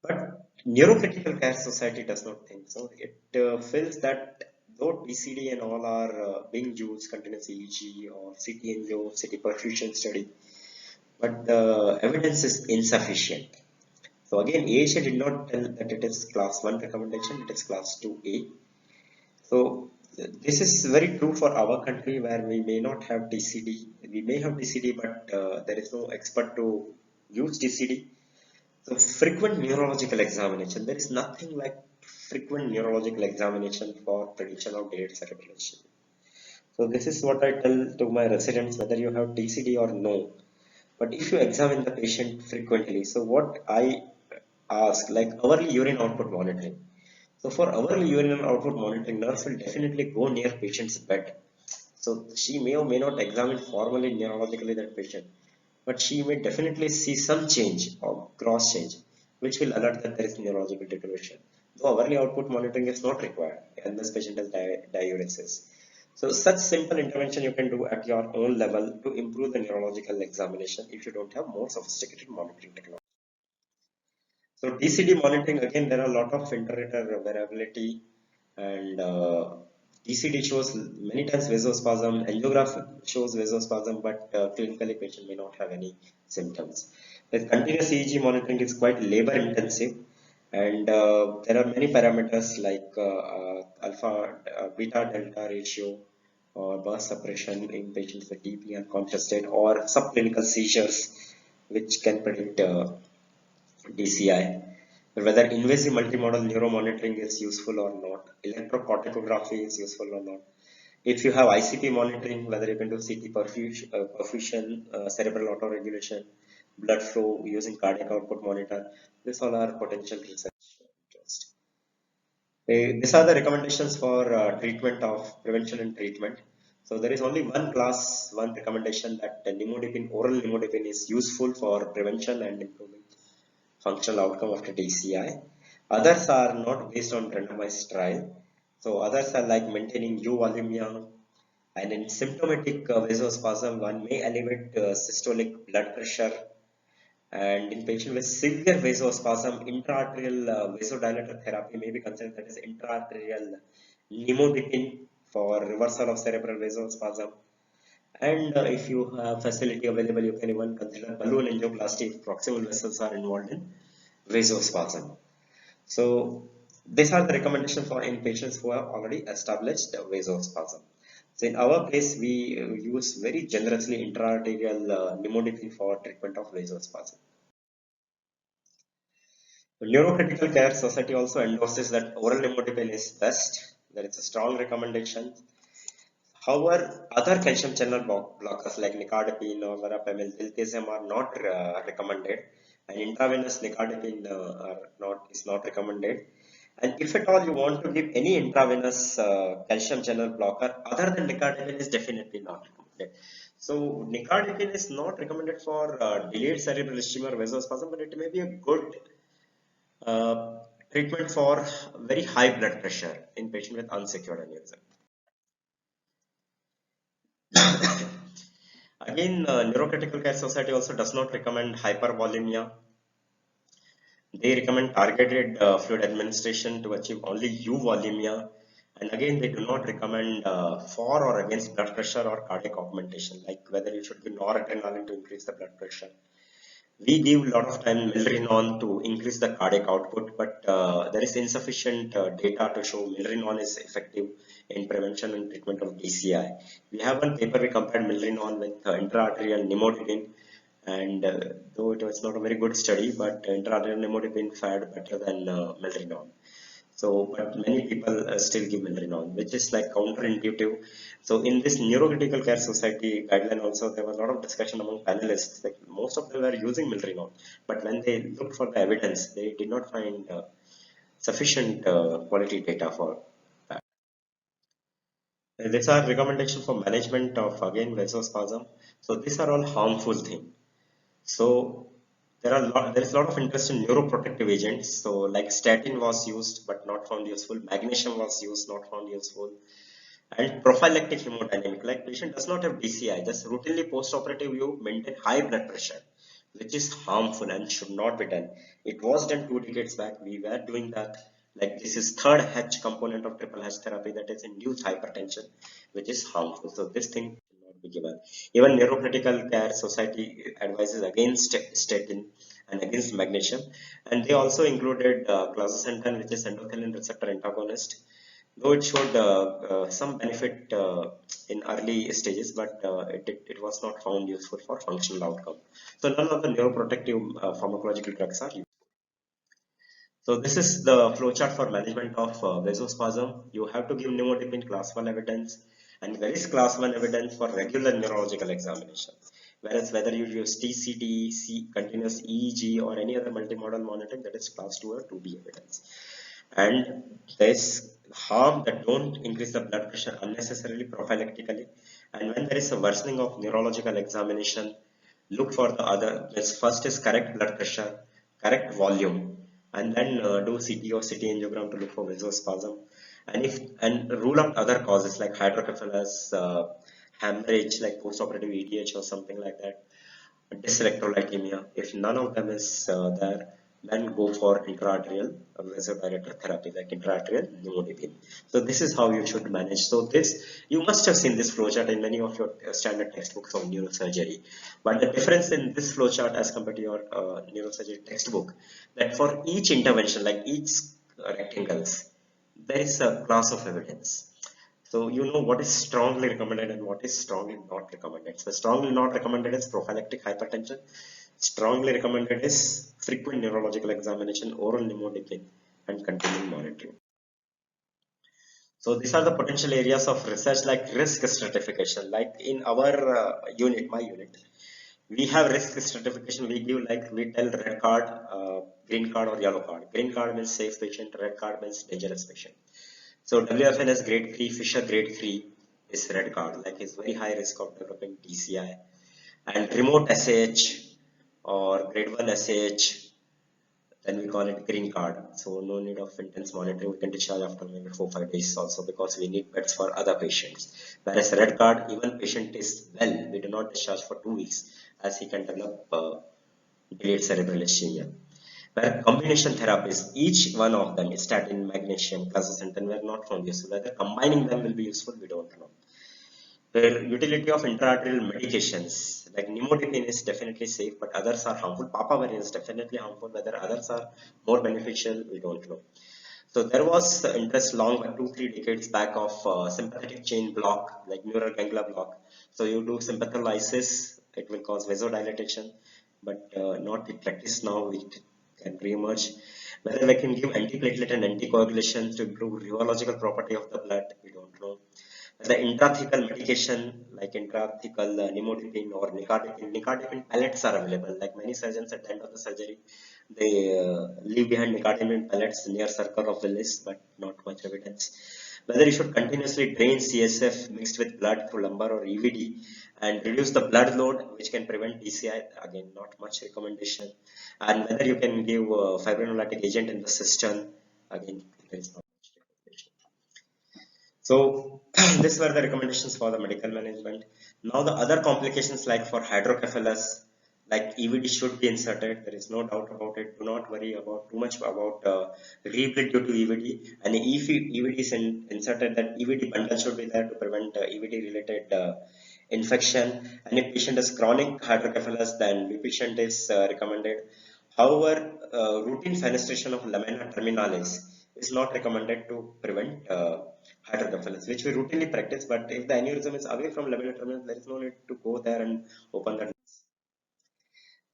But Neurocritical Care Society does not think so. It feels that though TCD and all are being used, continuous EEG or CT angio, CT perfusion study, but the evidence is insufficient. So again, ASA did not tell that it is class 1 recommendation, it is class 2A. So this is very true for our country where we may not have TCD. We may have TCD, but there is no expert to use TCD. So frequent neurological examination. There is nothing like frequent neurological examination for prediction of delayed cerebral ischemia. So this is what I tell to my residents, whether you have TCD or no. But if you examine the patient frequently, so what I ask, like hourly urine output monitoring. So for hourly urine output monitoring, nurse will definitely go near patient's bed. So she may or may not examine formally neurologically that patient, but she may definitely see some change or gross change, which will alert that there is neurological deterioration. Though hourly output monitoring is not required, and this patient has diuresis. So such simple intervention you can do at your own level to improve the neurological examination if you don't have more sophisticated monitoring technology. So DCD monitoring, again, there are a lot of inter-rater variability, and DCD shows many times vasospasm, angiograph shows vasospasm, but clinically patient may not have any symptoms. The continuous EEG monitoring is quite labor intensive, and there are many parameters like alpha beta delta ratio or burst suppression in patients with deeply unconscious state or subclinical seizures, which can predict DCI, whether invasive multimodal neuromonitoring is useful or not, electrocorticography is useful or not. If you have ICP monitoring, whether you can do CT perfusion, cerebral autoregulation, blood flow using cardiac output monitor, these all are potential research interest. These are the recommendations for treatment of prevention and treatment. So there is only one class, one recommendation that nimodipine, oral nimodipine is useful for prevention and improving functional outcome after DCI. Others are not based on randomized trial. So others are like maintaining U volumia, and in symptomatic vasospasm, one may elevate systolic blood pressure, and in patient with severe vasospasm, intraarterial vasodilator therapy may be considered, that is intraarterial nimodipine for reversal of cerebral vasospasm. And if you have facility available, you can even consider balloon angioplasty if proximal vessels are involved in vasospasm. So these are the recommendations for in patients who have already established vasospasm. So in our case, we use very generously intraarterial nimodipine for treatment of vasospasm. The Neurocritical Care Society also endorses that oral nimodipine is best. There is a strong recommendation. However, other calcium channel blockers like nicardipine or verapamil, diltiazem are not recommended, and intravenous nicardipine is not recommended. And if at all you want to give any intravenous calcium channel blocker other than nicardipine, is definitely not recommended. So nicardipine is not recommended for delayed cerebral ischemia or vasospasm, but it may be a good treatment for very high blood pressure in patient with unsecured aneurysm. Again, Neurocritical Care Society also does not recommend hypervolemia. They recommend targeted fluid administration to achieve only euvolemia. And again, they do not recommend for or against blood pressure or cardiac augmentation, like whether you should give noradrenaline to increase the blood pressure. We give a lot of time milrinone to increase the cardiac output, but there is insufficient data to show milrinone is effective in prevention and treatment of DCI. We have one paper we compared milrinone with intraarterial nimodipine, and though it was not a very good study, but intraarterial nimodipine fared better than milrinone. So, but many people still give milrinone, which is like counterintuitive. So, in this Neurocritical Care Society guideline, also there was a lot of discussion among panelists. Like most of them were using milrinone, but when they looked for the evidence, they did not find sufficient quality data for that. These are recommendations for management of again vasospasm. So these are all harmful things. So there is a lot of interest in neuroprotective agents. So like statin was used but not found useful. Magnesium was used, not found useful. And prophylactic hemodynamic, like patient does not have DCI, just routinely post-operative you maintain high blood pressure, which is harmful and should not be done. It was done 2 decades back. We were doing that. Like this is third H component of triple H therapy, that is induced hypertension, which is harmful. So this thing should not be given. Even Neurocritical Care Society advises against statin and against magnesium, and they also included clazosentan, which is endothelin receptor antagonist, though it showed some benefit in early stages, but it was not found useful for functional outcome. So none of the neuroprotective pharmacological drugs are used. So this is the flowchart for management of vasospasm. You have to give nimodipine class 1 evidence, and there is class 1 evidence for regular neurological examination. Whereas whether you use TCT, continuous EEG or any other multimodal monitoring, that is class 2 or 2B evidence. And there's harm that don't increase the blood pressure unnecessarily prophylactically. And when there is a worsening of neurological examination, look for the other. First is correct blood pressure, correct volume, and then do CT or CT angiogram to look for vasospasm. And rule out other causes like hydrocephalus, hemorrhage, like postoperative EDH or something like that, dyselectrolytemia. If none of them is there, then go for intraarterial vasodilator therapy like intraarterial nimodipine. So this is how you should manage. So this, you must have seen this flowchart in many of your standard textbooks of neurosurgery. But the difference in this flowchart as compared to your neurosurgery textbook, that for each intervention, like each rectangles, there is a class of evidence. So you know what is strongly recommended and what is strongly not recommended. So strongly not recommended is prophylactic hypertension. Strongly recommended is frequent neurological examination, oral nimodipine, and continuing monitoring. So these are the potential areas of research like risk stratification. Like in our unit, my unit, we have risk stratification. We give like we tell red card, green card or yellow card. Green card means safe patient, red card means dangerous patient. So WFNS grade 3, Fisher grade 3 is red card, like it's very high risk of developing DCI. And remote SAH or grade 1 SAH, then we call it green card. So no need of intense monitoring. We can discharge after maybe 4-5 days also because we need beds for other patients. Whereas red card, even patient is well, we do not discharge for 2 weeks as he can develop delayed cerebral ischemia. Where combination therapies, each one of them, statin, magnesium, clazosentan, were not found useful. Whether combining them will be useful, we don't know. The utility of intraarterial medications, like nimodipine is definitely safe, but others are harmful. Papaverine is definitely harmful. Whether others are more beneficial, we don't know. So there was interest long, 2-3 decades back of sympathetic chain block, like neural ganglia block. So you do sympatholysis, it will cause vasodilatation, but not in practice now. It can re-emerge. Whether we can give antiplatelet and anticoagulation to improve rheological property of the blood, we don't know. The intrathecal medication like intrathecal nimodipine or nicardipine pellets are available. Like many surgeons at the end of the surgery, they leave behind nicardipine pellets near circle of Willis, but not much evidence. Whether you should continuously drain CSF mixed with blood through lumbar or EVD and reduce the blood load, which can prevent DCI, again, not much recommendation. And whether you can give fibrinolytic agent in the system, again, there is not much recommendation. So these were the recommendations for the medical management. Now the other complications like for hydrocephalus, like EVD should be inserted. There is no doubt about it. Do not worry about too much about rebleed due to EVD. And if EVD is inserted, that EVD bundle should be there to prevent EVD related infection. And if patient has chronic hydrocephalus, then the patient is recommended. However, routine fenestration of lamina terminalis is not recommended to prevent hydrocephalus, which we routinely practice. But if the aneurysm is away from lamina terminalis, there is no need to go there and open the.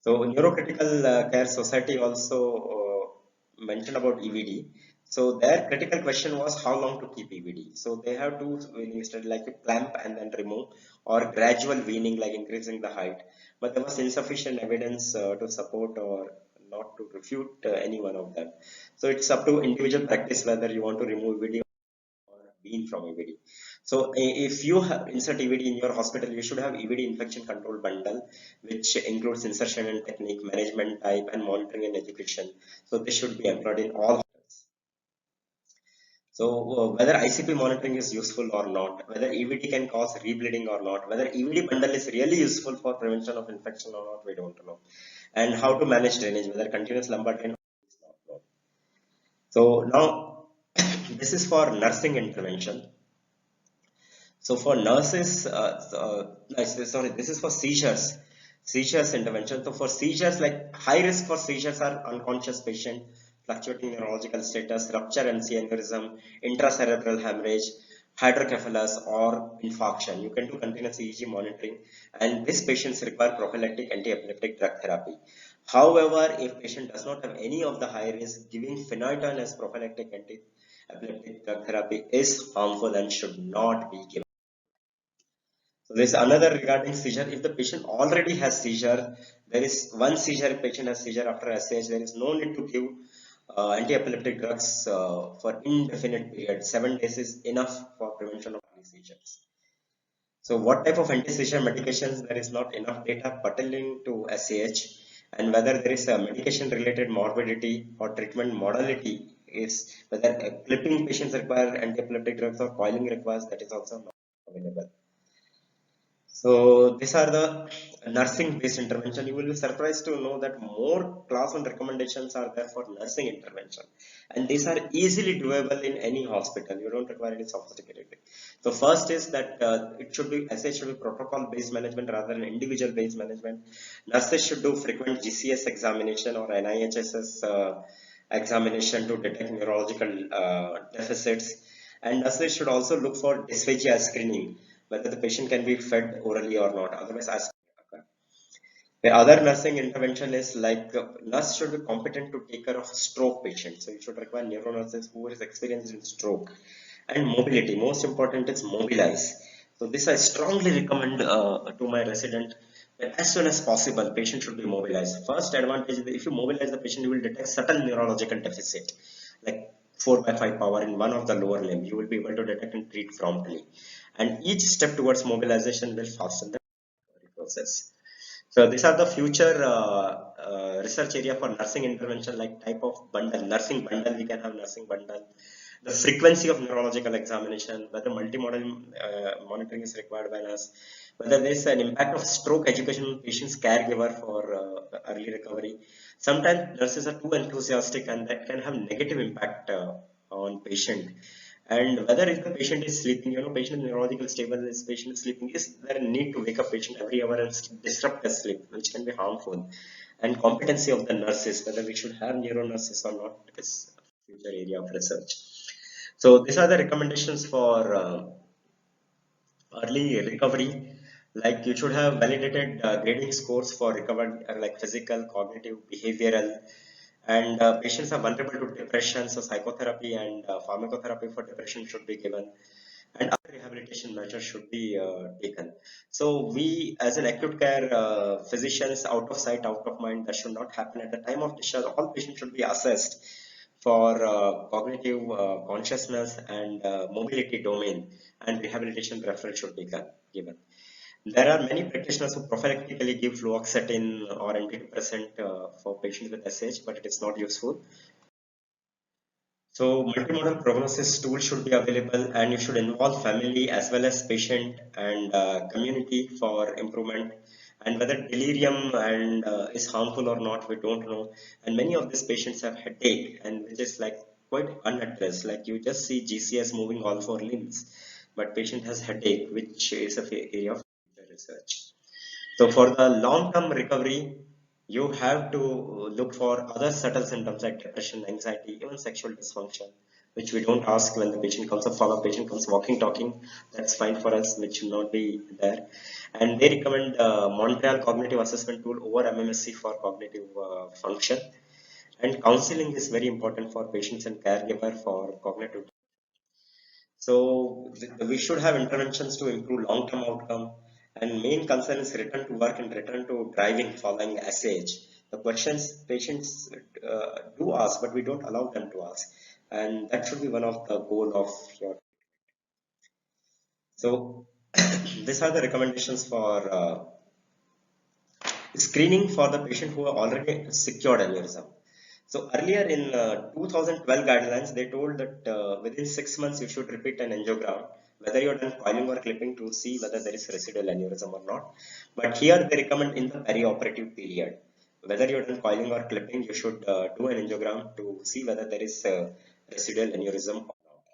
So Neurocritical Care Society also mentioned about EVD. So their critical question was how long to keep EVD. So they have two weaning study like a clamp and then remove, or gradual weaning like increasing the height. But there was insufficient evidence to support or not to refute any one of them. So it's up to individual practice whether you want to remove EVD or wean from EVD. So if you have insert EVD in your hospital, you should have EVD infection control bundle, which includes insertion and technique, management type, and monitoring and education. So this should be employed in all hospitals. So whether ICP monitoring is useful or not, whether EVD can cause rebleeding or not, whether EVD bundle is really useful for prevention of infection or not, we don't know. And how to manage drainage, whether continuous lumbar drain is not known. So now this is for nursing intervention. So for nurses, sorry, this is for seizures intervention. So for seizures, like high risk for seizures are unconscious patient, fluctuating neurological status, rupture MC aneurysm, intracerebral hemorrhage, hydrocephalus, or infarction. You can do continuous EEG monitoring, and these patients require prophylactic anti-epileptic drug therapy. However, if patient does not have any of the high risk, giving phenytoin as prophylactic anti-epileptic drug therapy is harmful and should not be given. So there's another regarding seizure. If the patient already has seizure, there is one seizure, patient has seizure after SAH, there is no need to give anti-epileptic drugs for indefinite period. 7 days is enough for prevention of early seizures. So what type of anti-seizure medications, there is not enough data pertaining to SAH, and whether there is a medication related morbidity or treatment modality is whether clipping patients require anti-epileptic drugs or coiling requires, that is also not available. So these are the nursing based intervention. You will be surprised to know that more class 1 recommendations are there for nursing intervention, and these are easily doable in any hospital. You don't require any sophisticated. So first is that it should be SH should be protocol based management rather than individual based management. Nurses should do frequent GCS examination or NIHSS examination to detect neurological deficits, and nurses should also look for dysphagia screening, whether the patient can be fed orally or not. Otherwise, as the other nursing intervention is like nurse should be competent to take care of stroke patients. So you should require neuro nurses who is experienced in stroke. And mobility, most important is mobilize. So this I strongly recommend to my resident that as soon as possible, patient should be mobilized. First advantage is that if you mobilize the patient, you will detect subtle neurological deficit, like 4 by 5 power in one of the lower limb. You will be able to detect and treat promptly. And each step towards mobilization will fasten the recovery process. So these are the future research area for nursing intervention, like type of bundle, nursing bundle, we can have nursing bundle, the frequency of neurological examination, whether multimodal monitoring is required by us, whether there is an impact of stroke education on patient's caregiver for early recovery. Sometimes nurses are too enthusiastic and that can have negative impact on patient. And whether if the patient is sleeping, patient is neurologically stable, this patient is sleeping, is there a need to wake up patient every hour and disrupt his sleep, which can be harmful? And competency of the nurses, whether we should have neuro nurses or not, is a future area of research. So these are the recommendations for early recovery. Like you should have validated grading scores for recovered, like physical, cognitive, behavioral, and patients are vulnerable to depression. So psychotherapy and pharmacotherapy for depression should be given, and other rehabilitation measures should be taken. So we, as an acute care physicians, out of sight, out of mind, that should not happen. At the time of discharge, all patients should be assessed for cognitive consciousness and mobility domain, and rehabilitation referral should be given. There are many practitioners who prophylactically give fluoxetine or antidepressant for patients with SH, but it is not useful. So multimodal prognosis tool should be available, and you should involve family as well as patient and community for improvement. And whether delirium and is harmful or not, we don't know. And many of these patients have headache, and which is like quite unaddressed. Like you just see GCS moving all four limbs, but patient has headache, which is a area of research. So for the long-term recovery, you have to look for other subtle symptoms like depression, anxiety, even sexual dysfunction, which we don't ask when the patient comes. A follow-up patient comes walking, talking, that's fine for us, which should not be there. And they recommend Montreal Cognitive Assessment Tool over MMSC for cognitive function. And counseling is very important for patients and caregiver for cognitive. So we should have interventions to improve long-term outcome. And main concern is return to work and return to driving following SAH. The questions patients do ask, but we don't allow them to ask. And that should be one of the goal of your. So these are the recommendations for screening for the patient who are already secured aneurysm. So earlier in 2012 guidelines, they told that within 6 months you should repeat an angiogram, whether you are done coiling or clipping, to see whether there is residual aneurysm or not. But here they recommend in the perioperative period, whether you are done coiling or clipping, you should do an angiogram to see whether there is residual aneurysm or not.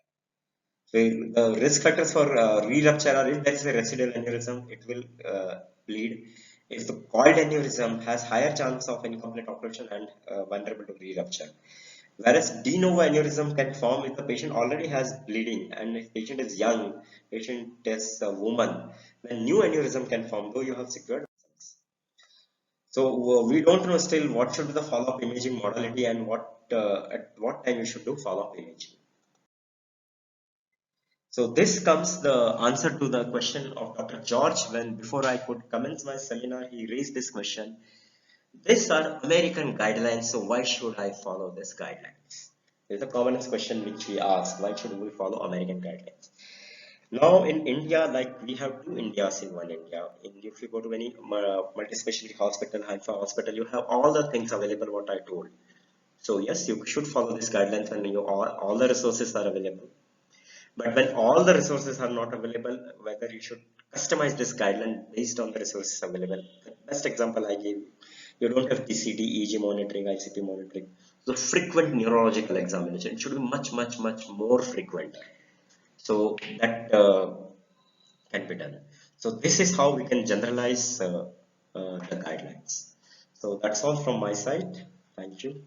So the risk factors for re-rupture are, if there is a residual aneurysm, it will bleed. If the coiled aneurysm has higher chance of incomplete occlusion and vulnerable to re-rupture. Whereas de novo aneurysm can form if the patient already has bleeding, and if patient is young, patient is a woman, then new aneurysm can form, though you have secured. So we don't know still what should be the follow-up imaging modality and what at what time you should do follow-up imaging. So this comes the answer to the question of Dr. George. When before I could commence my seminar, he raised this question. These are American guidelines, so why should I follow this guidelines? This is the commonest question which we ask. Why should we follow American guidelines? Now in India, like we have two Indias in one India. If you go to any multi-specialty hospital, Haifa hospital, you have all the things available what I told. So yes, you should follow these guidelines when you all the resources are available. But when all the resources are not available, whether you should customize this guideline based on the resources available. The best example I gave, you don't have PCD, EG monitoring, ICP monitoring. So frequent neurological examination should be much more frequent. So that can be done. So this is how we can generalize the guidelines. So that's all from my side. Thank you.